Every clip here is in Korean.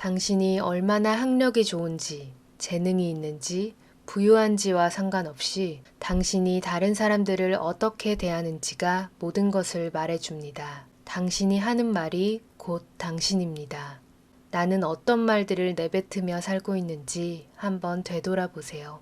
당신이 얼마나 학력이 좋은지, 재능이 있는지, 부유한지와 상관없이 당신이 다른 사람들을 어떻게 대하는지가 모든 것을 말해줍니다. 당신이 하는 말이 곧 당신입니다. 나는 어떤 말들을 내뱉으며 살고 있는지 한번 되돌아보세요.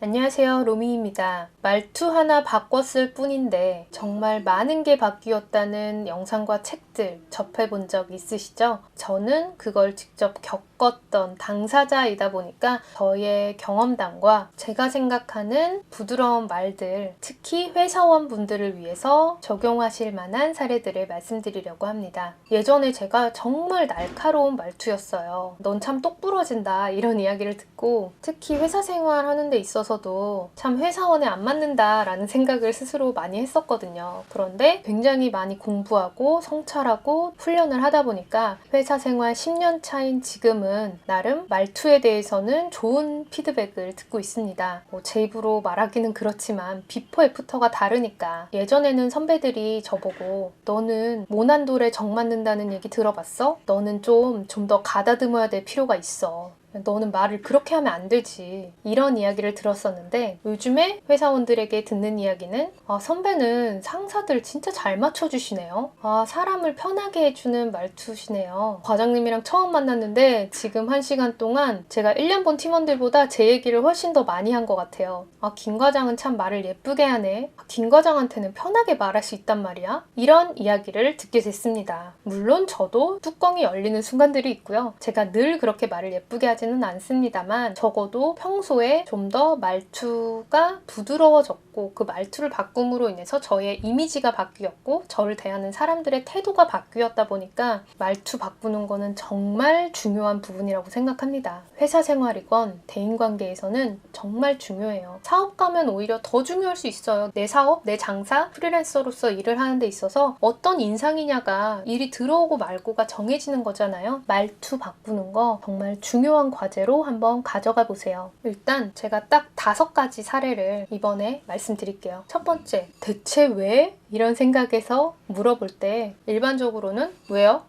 안녕하세요, 로미입니다. 말투 하나 바꿨을 뿐인데 정말 많은 게 바뀌었다는 영상과 책들 접해본 적 있으시죠? 저는 그걸 직접 겪었던 당사자이다 보니까 저의 경험담과 제가 생각하는 부드러운 말들, 특히 회사원분들을 위해서 적용하실 만한 사례들을 말씀드리려고 합니다. 예전에 제가 정말 날카로운 말투였어요. 넌 참 똑부러진다 이런 이야기를 듣고, 특히 회사 생활하는 데 있어서도 참 회사원에 안 맞는다라는 생각을 스스로 많이 했었거든요. 그런데 굉장히 많이 공부하고 성찰하고 훈련을 하다 보니까 회사 생활 10년 차인 지금은 나름 말투에 대해서는 좋은 피드백을 듣고 있습니다. 제 입으로 말하기는 그렇지만 비포 애프터가 다르니까. 예전에는 선배들이 저보고 너는 모난 돌에 정 맞는다는 얘기 들어봤어? 너는 좀 더 가다듬어야 될 필요가 있어. 너는 말을 그렇게 하면 안 되지. 이런 이야기를 들었었는데, 요즘에 회사원들에게 듣는 이야기는 선배는 상사들 진짜 잘 맞춰주시네요. 사람을 편하게 해주는 말투시네요. 과장님이랑 처음 만났는데 지금 1시간 동안 제가 1년 본 팀원들보다 제 얘기를 훨씬 더 많이 한 것 같아요. 김 과장은 참 말을 예쁘게 하네. 김 과장한테는 편하게 말할 수 있단 말이야. 이런 이야기를 듣게 됐습니다. 물론 저도 뚜껑이 열리는 순간들이 있고요. 제가 늘 그렇게 말을 예쁘게 하지는 않습니다만, 적어도 평소에 좀 더 말투가 부드러워졌고, 그 말투를 바꿈으로 인해서 저의 이미지가 바뀌었고, 저를 대하는 사람들의 태도가 바뀌었다 보니까 말투 바꾸는 거는 정말 중요한 부분이라고 생각합니다. 회사 생활이건 대인관계에서는 정말 중요해요. 사업 가면 오히려 더 중요할 수 있어요. 내 사업, 내 장사, 프리랜서로서 일을 하는 데 있어서 어떤 인상이냐가 일이 들어오고 말고가 정해지는 거잖아요. 말투 바꾸는 거 정말 중요한 과제로 한번 가져가 보세요. 일단 제가 딱 5가지 사례를 이번에 말씀드릴게요. 첫 번째, 대체 왜? 이런 생각에서 물어볼 때 일반적으로는 왜요?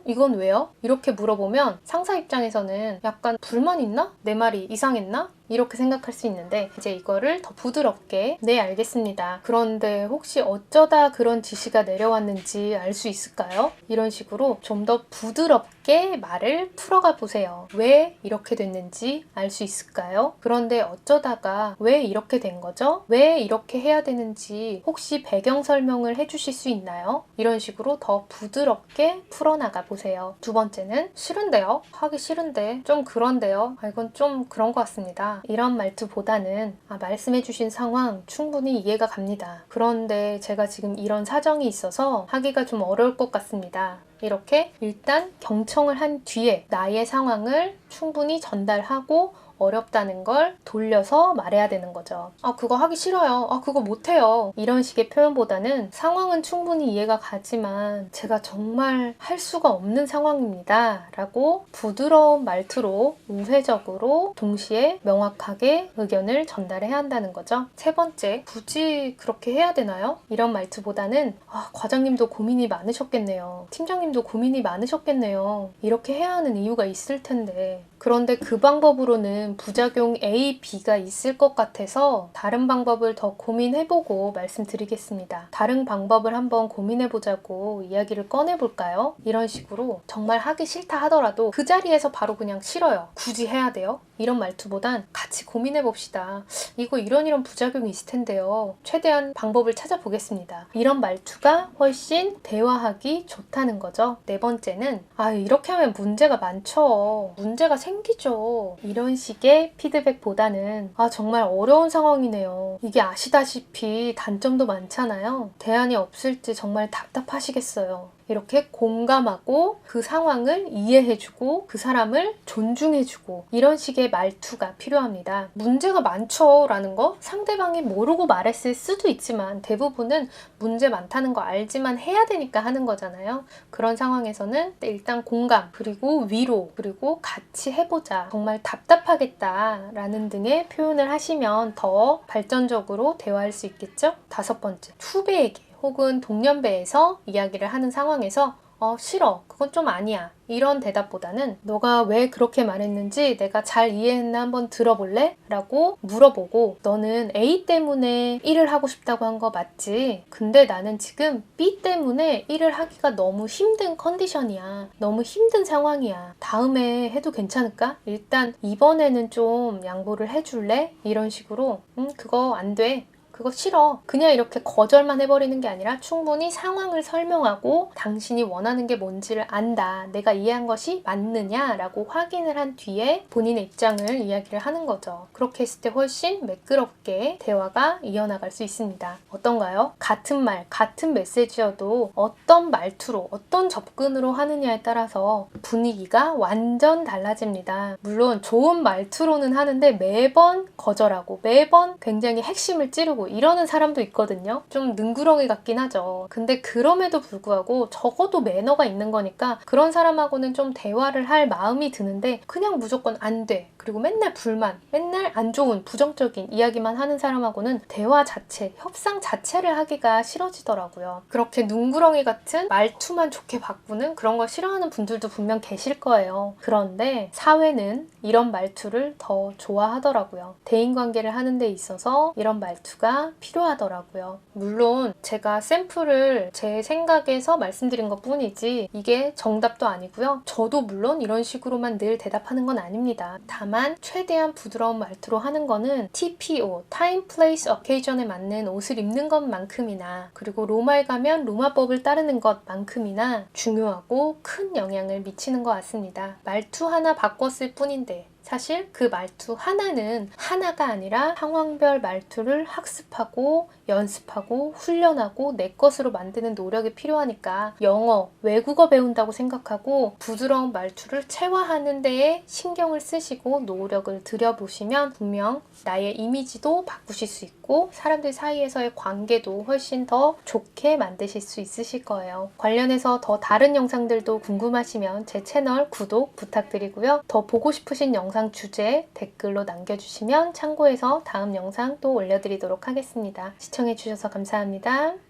이건 왜요? 이렇게 물어보면 상사 입장에서는 약간 불만 있나? 내 말이 이상했나? 이렇게 생각할 수 있는데, 이제 이거를 더 부드럽게 네 알겠습니다. 그런데 혹시 어쩌다 그런 지시가 내려왔는지 알 수 있을까요? 이런 식으로 좀 더 부드럽게 말을 풀어가 보세요. 왜 이렇게 됐는지 알 수 있을까요? 그런데 어쩌다가 왜 이렇게 된 거죠? 왜 이렇게 해야 되는지 혹시 배경 설명을 해주실 수 있나요? 이런 식으로 더 부드럽게 풀어나가 보세요. 두 번째는 싫은데요? 하기 싫은데 좀 그런데요? 이건 좀 그런 것 같습니다. 이런 말투보다는 말씀해주신 상황 충분히 이해가 갑니다. 그런데 제가 지금 이런 사정이 있어서 하기가 좀 어려울 것 같습니다. 이렇게 일단 경청을 한 뒤에 나의 상황을 충분히 전달하고 어렵다는 걸 돌려서 말해야 되는 거죠. 그거 하기 싫어요. 그거 못해요. 이런 식의 표현보다는 상황은 충분히 이해가 가지만 제가 정말 할 수가 없는 상황입니다. 라고 부드러운 말투로 우회적으로 동시에 명확하게 의견을 전달해야 한다는 거죠. 세 번째, 굳이 그렇게 해야 되나요? 이런 말투보다는 과장님도 고민이 많으셨겠네요. 팀장님도 고민이 많으셨겠네요. 이렇게 해야 하는 이유가 있을 텐데. 그런데 그 방법으로는 부작용 A, B가 있을 것 같아서 다른 방법을 더 고민해보고 말씀드리겠습니다. 다른 방법을 한번 고민해보자고 이야기를 꺼내볼까요? 이런 식으로 정말 하기 싫다 하더라도 그 자리에서 바로 그냥 싫어요. 굳이 해야 돼요? 이런 말투보단 같이 고민해봅시다. 이거 이런 부작용이 있을 텐데요. 최대한 방법을 찾아보겠습니다. 이런 말투가 훨씬 대화하기 좋다는 거죠. 네 번째는 이렇게 하면 문제가 많죠. 문제가 생기죠. 이런 식의 피드백보다는 정말 어려운 상황이네요. 이게 아시다시피 단점도 많잖아요. 대안이 없을지 정말 답답하시겠어요. 이렇게 공감하고 그 상황을 이해해주고 그 사람을 존중해주고 이런 식의 말투가 필요합니다. 문제가 많죠 라는 거 상대방이 모르고 말했을 수도 있지만 대부분은 문제 많다는 거 알지만 해야 되니까 하는 거잖아요. 그런 상황에서는 일단 공감, 그리고 위로, 그리고 같이 해보자, 정말 답답하겠다 라는 등의 표현을 하시면 더 발전적으로 대화할 수 있겠죠? 5번째, 후배에게 혹은 동년배에서 이야기를 하는 상황에서 싫어. 그건 좀 아니야. 이런 대답보다는 너가 왜 그렇게 말했는지 내가 잘 이해했나 한번 들어볼래? 라고 물어보고 너는 A 때문에 일을 하고 싶다고 한 거 맞지? 근데 나는 지금 B 때문에 일을 하기가 너무 힘든 컨디션이야. 너무 힘든 상황이야. 다음에 해도 괜찮을까? 일단 이번에는 좀 양보를 해줄래? 이런 식으로 그거 안 돼. 그거 싫어. 그냥 이렇게 거절만 해버리는 게 아니라 충분히 상황을 설명하고 당신이 원하는 게 뭔지를 안다. 내가 이해한 것이 맞느냐라고 확인을 한 뒤에 본인의 입장을 이야기를 하는 거죠. 그렇게 했을 때 훨씬 매끄럽게 대화가 이어나갈 수 있습니다. 어떤가요? 같은 말, 같은 메시지여도 어떤 말투로, 어떤 접근으로 하느냐에 따라서 분위기가 완전 달라집니다. 물론 좋은 말투로는 하는데 매번 거절하고 매번 굉장히 핵심을 찌르고 이러는 사람도 있거든요. 좀 능구렁이 같긴 하죠. 근데 그럼에도 불구하고 적어도 매너가 있는 거니까 그런 사람하고는 좀 대화를 할 마음이 드는데 그냥 무조건 안 돼. 그리고 맨날 불만, 맨날 안 좋은 부정적인 이야기만 하는 사람하고는 대화 자체, 협상 자체를 하기가 싫어지더라고요. 그렇게 능구렁이 같은 말투만 좋게 바꾸는 그런 거 싫어하는 분들도 분명 계실 거예요. 그런데 사회는 이런 말투를 더 좋아하더라고요. 대인관계를 하는 데 있어서 이런 말투가 필요하더라고요. 물론 제가 샘플을 제 생각에서 말씀드린 것 뿐이지 이게 정답도 아니고요. 저도 물론 이런 식으로만 늘 대답하는 건 아닙니다. 다만 최대한 부드러운 말투로 하는 거는 TPO, Time, Place, Occasion에 맞는 옷을 입는 것만큼이나 그리고 로마에 가면 로마법을 따르는 것만큼이나 중요하고 큰 영향을 미치는 것 같습니다. 말투 하나 바꿨을 뿐인데 사실 그 말투 하나는 하나가 아니라 상황별 말투를 학습하고 연습하고 훈련하고 내 것으로 만드는 노력이 필요하니까 영어, 외국어 배운다고 생각하고 부드러운 말투를 체화하는 데에 신경을 쓰시고 노력을 들여보시면 분명 나의 이미지도 바꾸실 수 있고 사람들 사이에서의 관계도 훨씬 더 좋게 만드실 수 있으실 거예요. 관련해서 더 다른 영상들도 궁금하시면 제 채널 구독 부탁드리고요. 더 보고 싶으신 영상 주제 댓글로 남겨주시면 참고해서 다음 영상 또 올려드리도록 하겠습니다. 시청해주셔서 감사합니다.